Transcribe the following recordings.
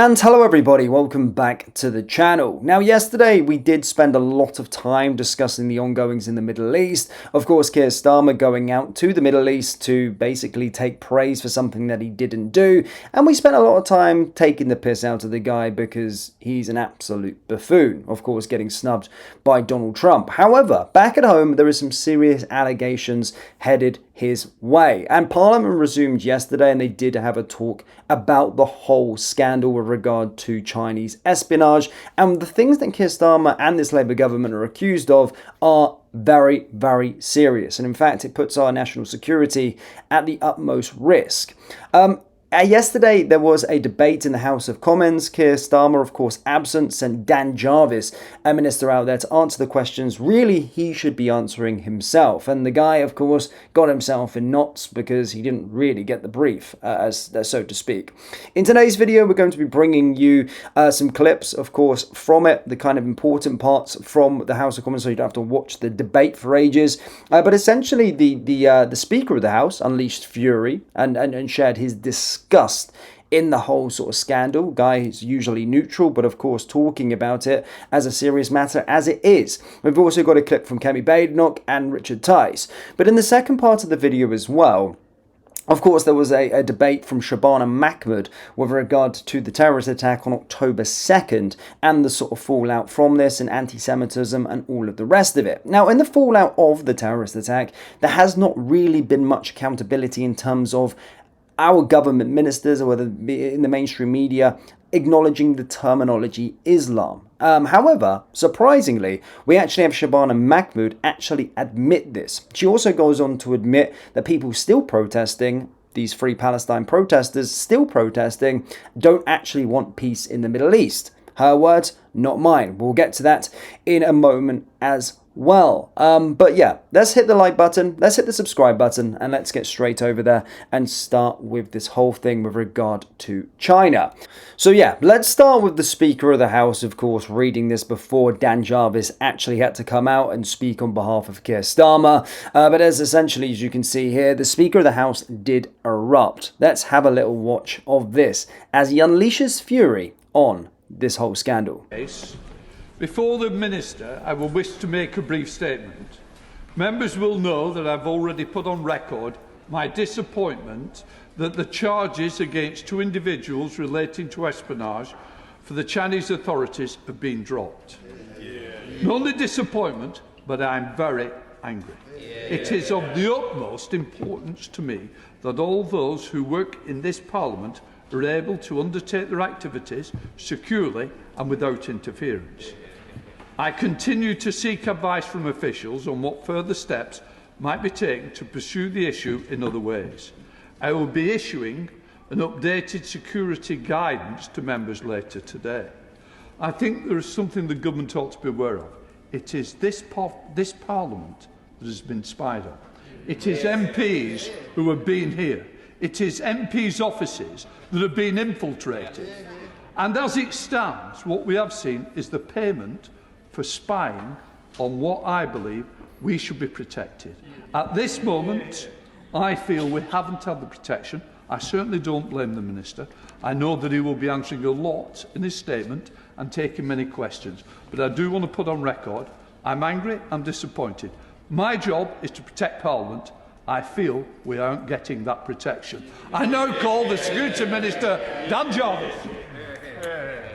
And hello everybody, welcome back to the channel. Now yesterday we did spend a lot of time discussing the ongoings in the Middle East. Of course, Keir Starmer going out to the Middle East to basically take praise for something that he didn't do. And we spent a lot of time taking the piss out of the guy because he's an absolute buffoon. Of course, getting snubbed by Donald Trump. However, back at home there is some serious allegations headed his way. And Parliament resumed yesterday and they did have a talk about the whole scandal with regard to Chinese espionage. And the things that Keir Starmer and this Labour government are accused of are very, very serious. And in fact, it puts our national security at the utmost risk. Yesterday, there was a debate in the House of Commons. Keir Starmer, of course, absent, sent Dan Jarvis, a minister, out there to answer the questions really he should be answering himself. And the guy, of course, got himself in knots because he didn't really get the brief, so to speak. In today's video, we're going to be bringing you some clips, of course, from it, the kind of important parts from the House of Commons, so you don't have to watch the debate for ages. But essentially, the Speaker of the House unleashed fury and shared his disgust in the whole sort of scandal. Guy is usually neutral, but of course talking about it as a serious matter as it is. We've also got a clip from Kemi Badenoch and Richard Tice. But in the second part of the video as well, of course, there was a debate from Shabana Mahmood with regard to the terrorist attack on October 2nd and the sort of fallout from this and anti-Semitism and all of the rest of it. Now, in the fallout of the terrorist attack, there has not really been much accountability in terms of our government ministers, or whether it be in the mainstream media, acknowledging the terminology Islam. However, surprisingly, we actually have Shabana Mahmood actually admit this. She also goes on to admit that people still protesting, these Free Palestine protesters still protesting, don't actually want peace in the Middle East. Her words, not mine. We'll get to that in a moment as well. But yeah, let's hit the like button, let's hit the subscribe button, and let's get straight over there and start with this whole thing with regard to China. So yeah, let's start with the Speaker of the House, of course, reading this before Dan Jarvis actually had to come out and speak on behalf of Keir Starmer. But as essentially, as you can see here, the Speaker of the House did erupt. Let's have a little watch of this as he unleashes fury on this whole scandal. Before the Minister, I will wish to make a brief statement. Members will know that I've already put on record my disappointment that the charges against two individuals relating to espionage for the Chinese authorities have been dropped. Not only disappointment, but I'm very angry. It is of the utmost importance to me that all those who work in this Parliament are able to undertake their activities securely and without interference. I continue to seek advice from officials on what further steps might be taken to pursue the issue in other ways. I will be issuing an updated security guidance to members later today. I think there is something the government ought to be aware of. It is this Parliament that has been spied on. It is MPs who have been here. It is MPs' offices that have been infiltrated. And as it stands, what we have seen is the payment for spying on what I believe we should be protected. At this moment, I feel we haven't had the protection. I certainly don't blame the Minister. I know that he will be answering a lot in his statement and taking many questions. But I do want to put on record, I'm angry, I'm disappointed. My job is to protect Parliament. I feel we aren't getting that protection. I now call the Security Minister, Dan Jarvis.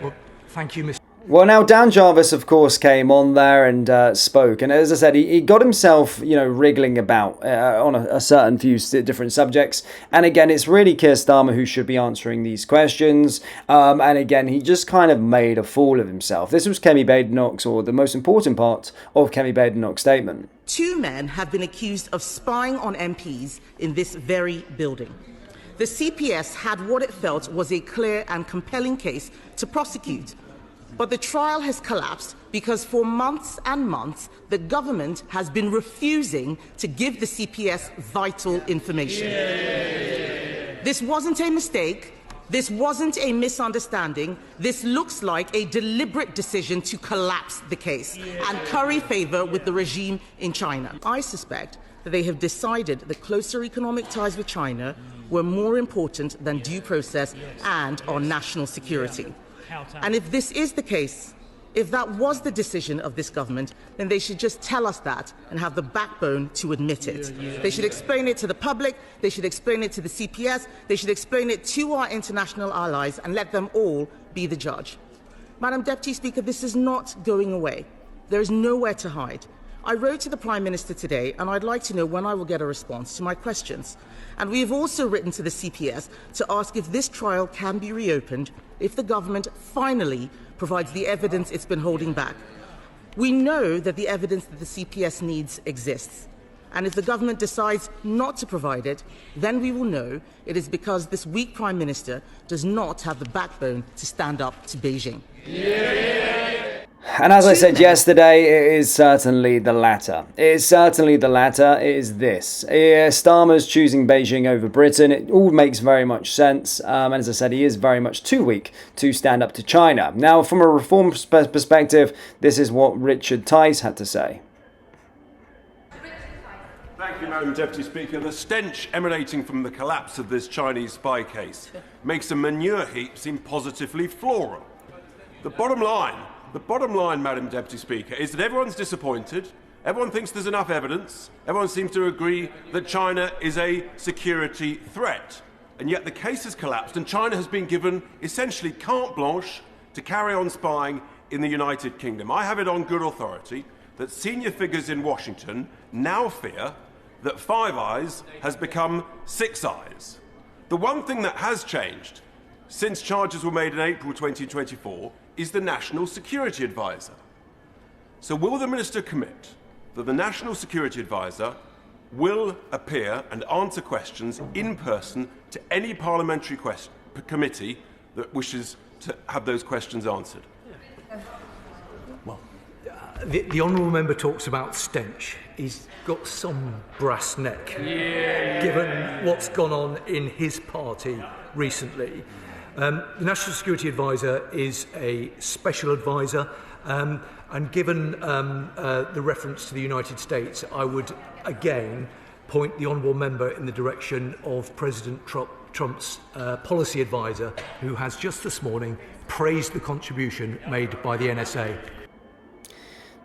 Well, thank you, Mr. Well, now Dan Jarvis, of course, came on there and spoke. And as I said, he got himself, wriggling about on a certain few different subjects. And again, it's really Keir Starmer who should be answering these questions. And again, he just kind of made a fool of himself. This was Kemi Badenoch's, or the most important part of Kemi Badenoch's statement. Two men have been accused of spying on MPs in this very building. The CPS had what it felt was a clear and compelling case to prosecute. But the trial has collapsed because for months and months, the government has been refusing to give the CPS vital information. This wasn't a mistake. This wasn't a misunderstanding. This looks like a deliberate decision to collapse the case and curry favor with the regime in China. I suspect that they have decided that closer economic ties with China were more important than due process and our national security. And if this is the case, if that was the decision of this government, then they should just tell us that and have the backbone to admit it. They should explain it to the public, they should explain it to the CPS, they should explain it to our international allies and let them all be the judge. Madam Deputy Speaker, this is not going away. There is nowhere to hide. I wrote to the Prime Minister today and I'd like to know when I will get a response to my questions. And we have also written to the CPS to ask if this trial can be reopened if the government finally provides the evidence it's been holding back. We know that the evidence that the CPS needs exists. And if the government decides not to provide it, then we will know it is because this weak Prime Minister does not have the backbone to stand up to Beijing. And as I said yesterday, it is certainly the latter. It is certainly the latter. It is this. Starmer's choosing Beijing over Britain. It all makes very much sense. And as I said, he is very much too weak to stand up to China. Now, from a reform perspective, this is what Richard Tice had to say. Thank you, Madam Deputy Speaker. The stench emanating from the collapse of this Chinese spy case makes a manure heap seem positively floral. The bottom line, Madam Deputy Speaker, is that everyone's disappointed, everyone thinks there's enough evidence, everyone seems to agree that China is a security threat, and yet the case has collapsed and China has been given essentially carte blanche to carry on spying in the United Kingdom. I have it on good authority that senior figures in Washington now fear that Five Eyes has become Six Eyes. The one thing that has changed since charges were made in April 2024 is the National Security Advisor. So will the Minister commit that the National Security Advisor will appear and answer questions in person to any parliamentary committee that wishes to have those questions answered? Well, the honourable member talks about stench. He's got some brass neck, given what's gone on in his party recently. The National Security Advisor is a special advisor, and given the reference to the United States, I would again point the honourable member in the direction of President Trump's policy advisor, who has just this morning praised the contribution made by the NSA.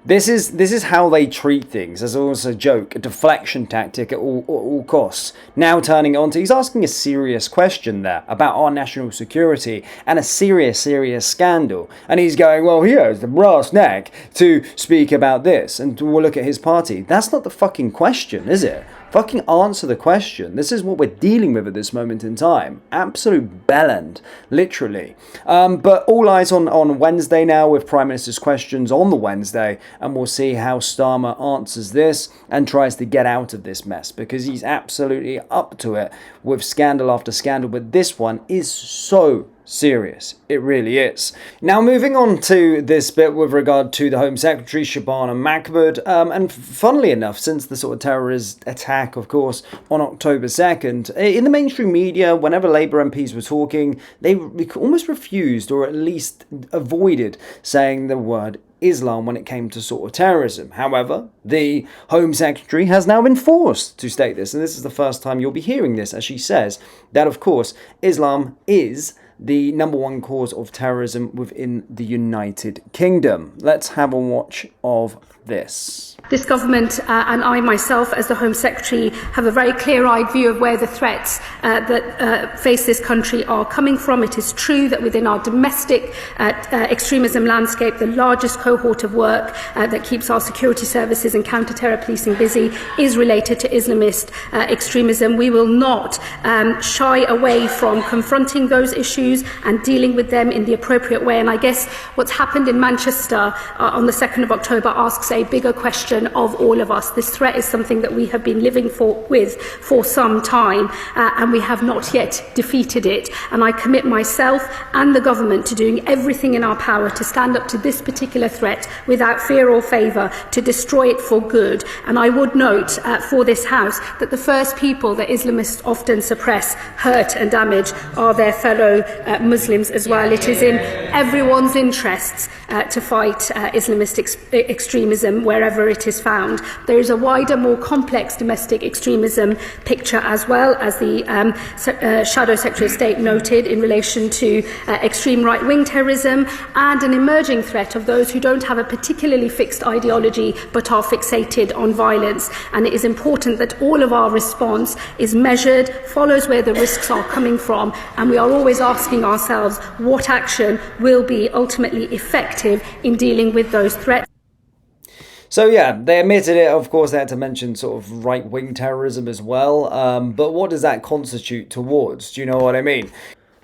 This is how they treat things, as almost a joke, a deflection tactic at all costs. Now turning it on to, he's asking a serious question there about our national security and a serious scandal. And he's going, well, here's the brass neck to speak about this. And we'll look at his party. That's not the fucking question, is it? Fucking answer the question. This is what we're dealing with at this moment in time. Absolute bellend, literally. But all eyes on Wednesday now with Prime Minister's questions on the Wednesday, and we'll see how Starmer answers this and tries to get out of this mess, because he's absolutely up to it with scandal after scandal. But this one is so serious. It really is. Now, moving on to this bit with regard to the Home Secretary, Shabana Mahmood, and funnily enough, since the sort of terrorist attack, of course, on October 2nd, in the mainstream media, whenever Labour MPs were talking, they almost refused, or at least avoided, saying the word Islam when it came to sort of terrorism. However, the Home Secretary has now been forced to state this, and this is the first time you'll be hearing this, as she says, that of course, Islam is the #1 cause of terrorism within the United Kingdom. Let's have a watch of this. This government and I myself as the Home Secretary have a very clear-eyed view of where the threats that face this country are coming from. It is true that within our domestic extremism landscape, the largest cohort of work that keeps our security services and counter-terror policing busy is related to Islamist extremism. We will not shy away from confronting those issues and dealing with them in the appropriate way. And I guess what's happened in Manchester on the 2nd of October asks a bigger question of all of us. This threat is something that we have been living with for some time, and we have not yet defeated it. And I commit myself and the government to doing everything in our power to stand up to this particular threat without fear or favour, to destroy it for good. And I would note for this House that the first people that Islamists often suppress, hurt and damage are their fellow Muslims as well. It is in everyone's interests to fight Islamist extremism wherever it is found. There is a wider, more complex domestic extremism picture as well, as the Shadow Secretary of State noted, in relation to extreme right-wing terrorism and an emerging threat of those who don't have a particularly fixed ideology but are fixated on violence. And it is important that all of our response is measured, follows where the risks are coming from, and we are always asking ourselves what action will be ultimately effective in dealing with those threats. So yeah, they admitted it. Of course, they had to mention sort of right-wing terrorism as well. But what does that constitute towards? Do you know what I mean?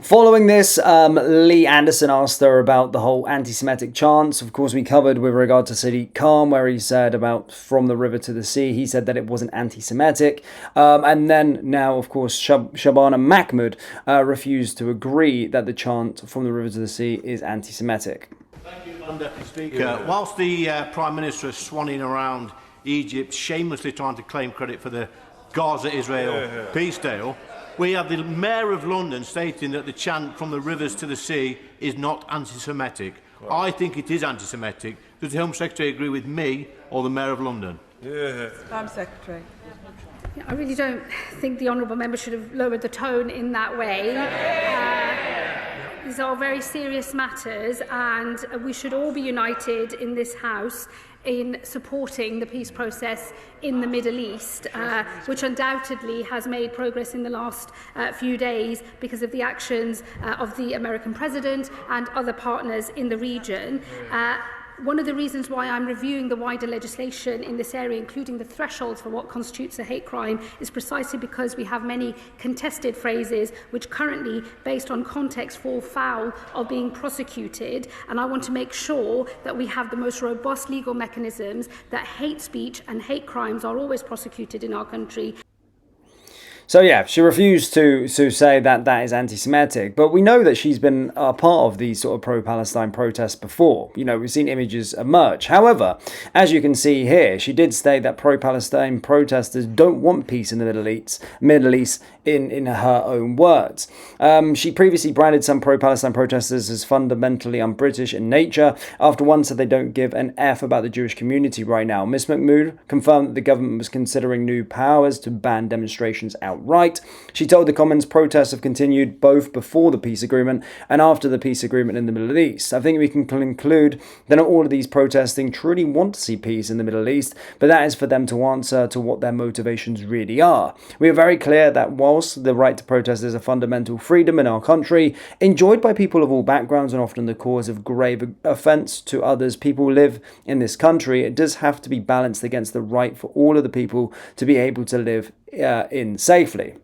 Following this, Lee Anderson asked her about the whole anti-Semitic chants. Of course, we covered with regard to Sadiq Khan, where he said about from the river to the sea. He said that it wasn't anti-Semitic. And then now, of course, Shabana Mahmood refused to agree that the chant from the river to the sea is anti-Semitic. Thank you, Mr. Speaker. Whilst the Prime Minister is swanning around Egypt, shamelessly trying to claim credit for the Gaza-Israel peace deal, we have the Mayor of London stating that the chant from the rivers to the sea is not anti-Semitic. I think it is anti-Semitic. Does the Home Secretary agree with me or the Mayor of London? Home Secretary. I really don't think the honourable member should have lowered the tone in that way. These are very serious matters, and we should all be united in this House in supporting the peace process in the Middle East, which undoubtedly has made progress in the last few days because of the actions of the American president and other partners in the region. One of the reasons why I'm reviewing the wider legislation in this area, including the thresholds for what constitutes a hate crime, is precisely because we have many contested phrases which currently, based on context, fall foul of being prosecuted. And I want to make sure that we have the most robust legal mechanisms, that hate speech and hate crimes are always prosecuted in our country. So yeah, she refused to say that that is anti-Semitic, but we know that she's been a part of these sort of pro-Palestine protests before. You know, we've seen images emerge. However, as you can see here, she did state that pro-Palestine protesters don't want peace in the Middle East in her own words. She previously branded some pro-Palestine protesters as fundamentally un-British in nature, after one said they don't give an F about the Jewish community right now. Ms. Mahmood confirmed that the government was considering new powers to ban demonstrations outright. She told the Commons protests have continued both before the peace agreement and after the peace agreement in the Middle East. I think we can conclude that not all of these protesting truly want to see peace in the Middle East, but that is for them to answer to what their motivations really are. We are very clear that whilst the right to protest is a fundamental freedom in our country, enjoyed by people of all backgrounds and often the cause of grave offence to others, people live in this country, it does have to be balanced against the right for all of the people to be able to live in safely.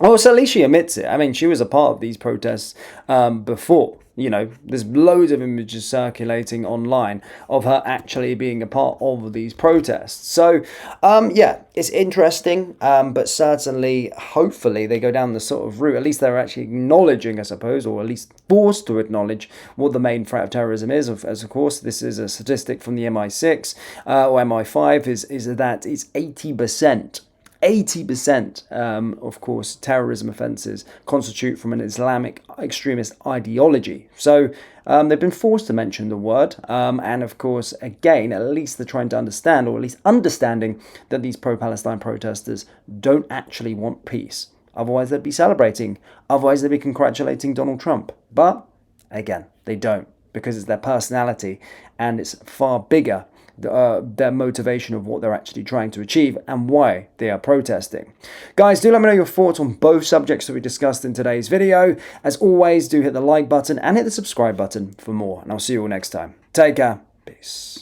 Oh, so at least she admits it. I mean, she was a part of these protests before. You know, there's loads of images circulating online of her actually being a part of these protests. So, yeah, it's interesting, but certainly, hopefully, they go down the sort of route. At least they're actually acknowledging, I suppose, or at least forced to acknowledge what the main threat of terrorism is. As of course, this is a statistic from the MI6 or MI5 is that it's 80%. 80%, of course, terrorism offences constitute from an Islamic extremist ideology. So they've been forced to mention the word. And of course, again, at least they're trying to understand, or at least understanding that these pro-Palestine protesters don't actually want peace. Otherwise, they'd be celebrating. Otherwise, they'd be congratulating Donald Trump. But again, they don't, because it's their personality and it's far bigger their motivation of what they're actually trying to achieve and why they are protesting. Guys, do let me know your thoughts on both subjects that we discussed in today's video. As always, do hit the like button and hit the subscribe button for more, and I'll see you all next time. Take care. Peace.